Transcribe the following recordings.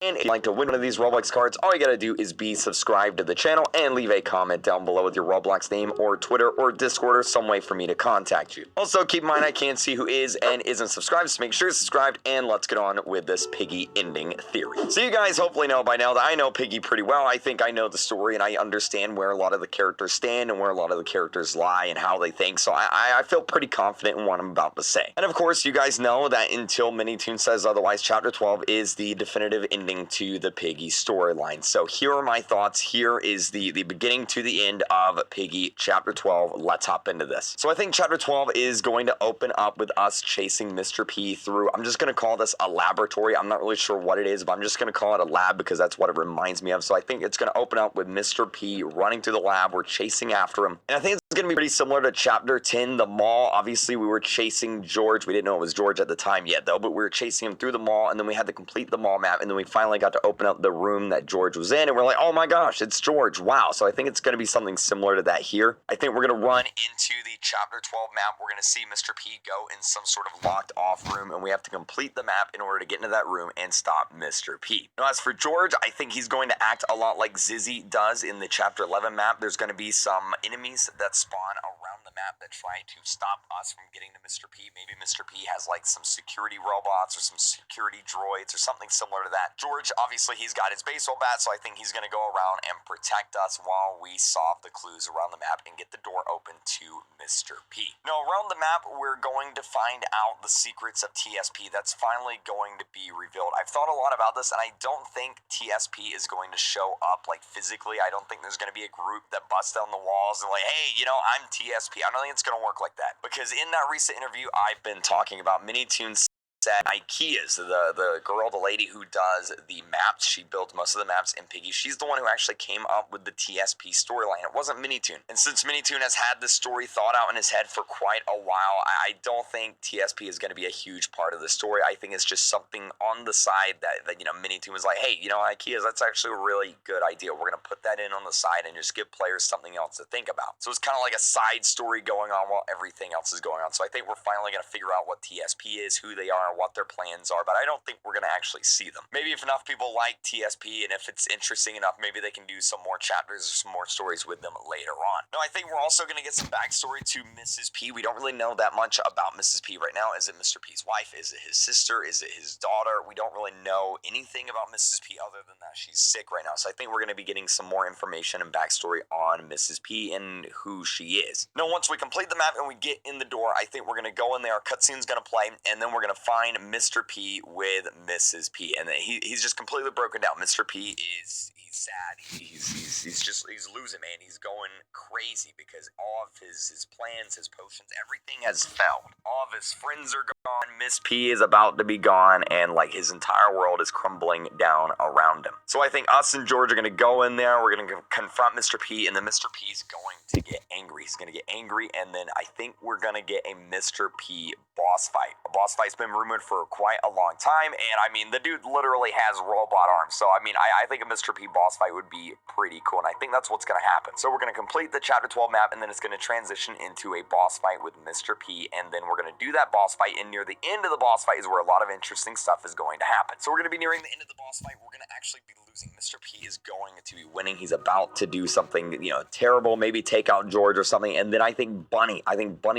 And if you'd like to win one of these Roblox cards, all you gotta do is be subscribed to the channel and leave a comment down below with your Roblox name or Twitter or Discord or some way for me to contact you. Also, keep in mind I can't see who is and isn't subscribed, so make sure you're subscribed and let's get on with this Piggy ending theory. So you guys hopefully know by now that I know Piggy pretty well. I think I know the story and I understand where a lot of the characters stand and where a lot of the characters lie and how they think, so I feel pretty confident in what I'm about to say. And of course, you guys know that until Minitoons says otherwise, Chapter 12 is the definitive ending to the Piggy storyline. So here are my thoughts. Here is the beginning to the end of Piggy Chapter 12. Let's hop into this. So I think Chapter 12 is going to open up with us chasing Mr. P through, I'm just going to call this a laboratory. I'm not really sure what it is, but I'm just going to call it a lab because that's what it reminds me of. So I think it's going to open up with Mr. P running through the lab. We're chasing after him. And I think it's going to be pretty similar to Chapter 10, the mall. Obviously, we were chasing George. We didn't know it was George at the time yet, though, but we were chasing him through the mall, and then we had to complete the mall map, and then we finally got to open up the room that George was in, and we're like, oh my gosh, it's George. Wow. So I think it's going to be something similar to that here. I think we're going to run into the Chapter 12 map. We're going to see Mr. P go in some sort of locked off room, and we have to complete the map in order to get into that room and stop Mr. P. Now, as for George, I think he's going to act a lot like Zizzy does in the Chapter 11 map. There's going to be some enemies that spawn around the map that try to stop us from getting to Mr. P. Maybe Mr. P has like some security robots or some security droids or something similar to that. George, obviously, he's got his baseball bat, so I think he's going to go around and protect us while we solve the clues around the map and get the door open to Mr. P. Now, around the map, we're going to find out the secrets of TSP. That's finally going to be revealed. I've thought a lot about this, and I don't think TSP is going to show up, like, physically. I don't think there's going to be a group that busts down the walls and like, hey, you know, I'm TSP. I don't think it's going to work like that. Because in that recent interview I've been talking about, Minitoons at IKEA's, the girl, the lady who does the maps, she built most of the maps in Piggy. She's the one who actually came up with the TSP storyline. It wasn't Minitoon. And since Minitoon has had this story thought out in his head for quite a while, I don't think TSP is going to be a huge part of the story. I think it's just something on the side that you know, Minitoon was like, hey, you know, IKEA's, that's actually a really good idea. We're going to put that in on the side and just give players something else to think about. So it's kind of like a side story going on while everything else is going on. So I think we're finally going to figure out what TSP is, who they are, what their plans are, but I don't think we're going to actually see them. Maybe if enough people like TSP and if it's interesting enough, maybe they can do some more chapters or some more stories with them later on. Now, I think we're also going to get some backstory to Mrs. P. We don't really know that much about Mrs. P right now. Is it Mr. P's wife? Is it his sister? Is it his daughter? We don't really know anything about Mrs. P other than that she's sick right now. So I think we're going to be getting some more information and backstory on Mrs. P and who she is. Now, once we complete the map and we get in the door, I think we're going to go in there, our cutscene's going to play, and then we're going to find Mr. P with Mrs. P. And he's just completely broken down. Mr. P he's sad. He's losing, man. He's going crazy because all of his plans, his potions, everything has failed. All of his friends are gone. Miss P is about to be gone, and like his entire world is crumbling down around him. So I think us and George are going to go in there. We're going to confront Mr. P, and then Mr. P is going to get angry. He's going to get angry, and then I think we're going to get a Mr. P boss fight. A boss fight's been rumored for quite a long time, and I mean, the dude literally has robot arms. So I mean, I think a Mr. P boss fight would be pretty cool, and I think that's what's going to happen. So we're going to complete the Chapter 12 map, and then it's going to transition into a boss fight with Mr. P, and then we're going to do that boss fight, and near the end of the boss fight is where a lot of interesting stuff is going to happen. So we're going to be nearing the end of the boss fight. We're going to actually be losing. Mr. P is going to be winning. He's about to do something, you know, terrible, maybe take out George or something, and then I think Bunny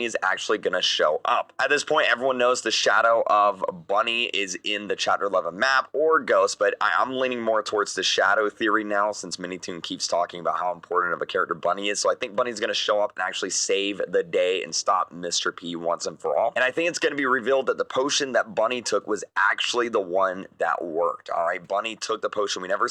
is actually going to show up. At this point, everyone knows the shadow of Bunny is in the Chapter 11 map or Ghost, but I'm leaning more towards the shadow theory now since Minitoon keeps talking about how important of a character Bunny is. So I think Bunny's going to show up and actually save the day and stop Mr. P once and for all. And I think it's going to be revealed that the potion that Bunny took was actually the one that worked. All right, Bunny took the potion. We never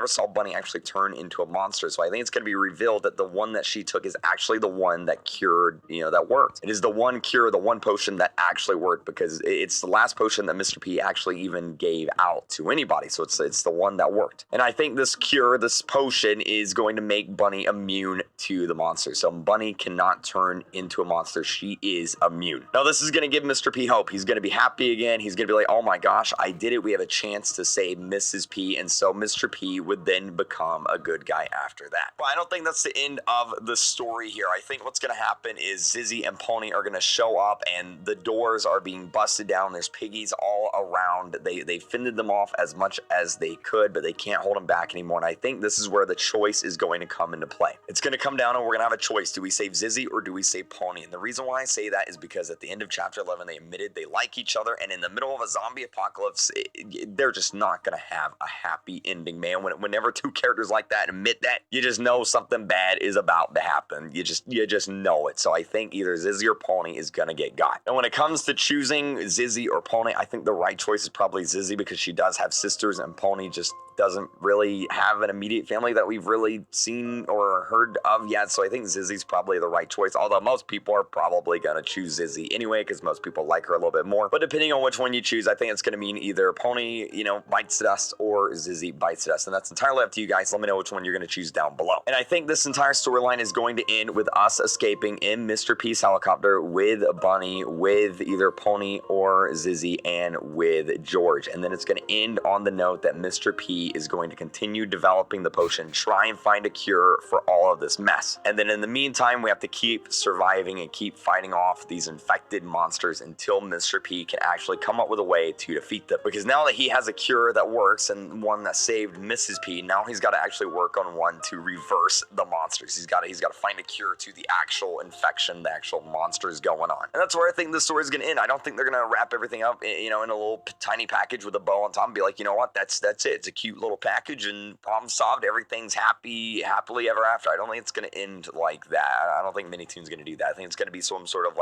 saw Bunny actually turn into a monster. So I think it's going to be revealed that the one that she took is actually the one that cured, you know, that worked. It is the one cure, the one potion that actually worked because it's the last potion that Mr. P actually even gave out to anybody. So it's the one that worked. And I think this cure, this potion is going to make Bunny immune to the monster. So Bunny cannot turn into a monster. She is immune. Now this is going to give Mr. P hope. He's going to be happy again. He's going to be like, oh my gosh, I did it. We have a chance to save Mrs. P. And so Mr. P with this then become a good guy after that. But I don't think that's the end of the story here. I think what's going to happen is Zizzy and Pony are going to show up, and the doors are being busted down. There's piggies all around. They fended them off as much as they could, but they can't hold them back anymore. And I think this is where the choice is going to come into play. It's going to come down, and we're going to have a choice. Do we save Zizzy or do we save Pony? And the reason why I say that is because at the end of chapter 11, they admitted they like each other, and in the middle of a zombie apocalypse, they're just not going to have a happy ending, man. Whenever two characters like that admit that, you just know something bad is about to happen. You just know it. So I think either Zizzy or Pony is going to get got. And when it comes to choosing Zizzy or Pony, I think the right choice is probably Zizzy, because she does have sisters, and Pony just doesn't really have an immediate family that we've really seen or heard of yet. So I think Zizzy's probably the right choice, although most people are probably going to choose Zizzy anyway, because most people like her a little bit more. But depending on which one you choose, I think it's going to mean either Pony, bites the dust, or Zizzy bites the dust. And that's entirely up to you guys. Let me know which one you're going to choose down below. And I think this entire storyline is going to end with us escaping in Mr. P's helicopter with Bunny, with either Pony or Zizzy, and with George. And then it's going to end on the note that Mr. P is going to continue developing the potion, try and find a cure for all of this mess. And then in the meantime, we have to keep surviving and keep fighting off these infected monsters until Mr. P can actually come up with a way to defeat them. Because now that he has a cure that works and one that saved Mrs. P, now he's got to actually work on one to reverse the monsters. He's got to find a cure to the actual infection, the actual monsters going on. And that's where I think this story is going to end. I don't think they're going to wrap everything up, in a little tiny package with a bow on top and be like, you know what, that's it. It's a cute little package and problem solved. Everything's happily ever after. I don't think it's going to end like that. I don't think Minitoons going to do that. I think it's going to be some sort of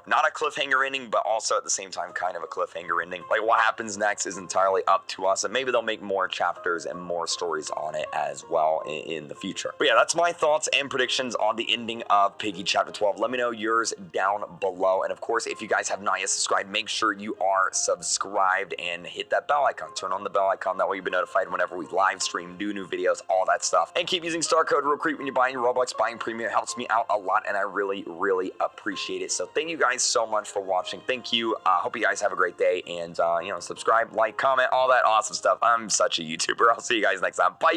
not a cliffhanger ending, but also at the same time kind of a cliffhanger ending. Like what happens next is entirely up to us, and maybe they'll make more chapters and more stories on it as well in the future. But yeah, that's my thoughts and predictions on the ending of Piggy chapter 12. Let me know yours down below. And of course, if you guys have not yet subscribed, make sure you are subscribed and hit that bell icon. Turn on the bell icon. That way you'll be notified whenever we live stream, do new videos, all that stuff. And keep using star code RealCreep when you're buying your Roblox. Buying premium helps me out a lot, and I really, really appreciate it. So thank you guys so much for watching. Thank you. Hope you guys have a great day, and subscribe, like, comment, all that awesome stuff. I'm such a YouTuber. I'll see you guys next time. Bye.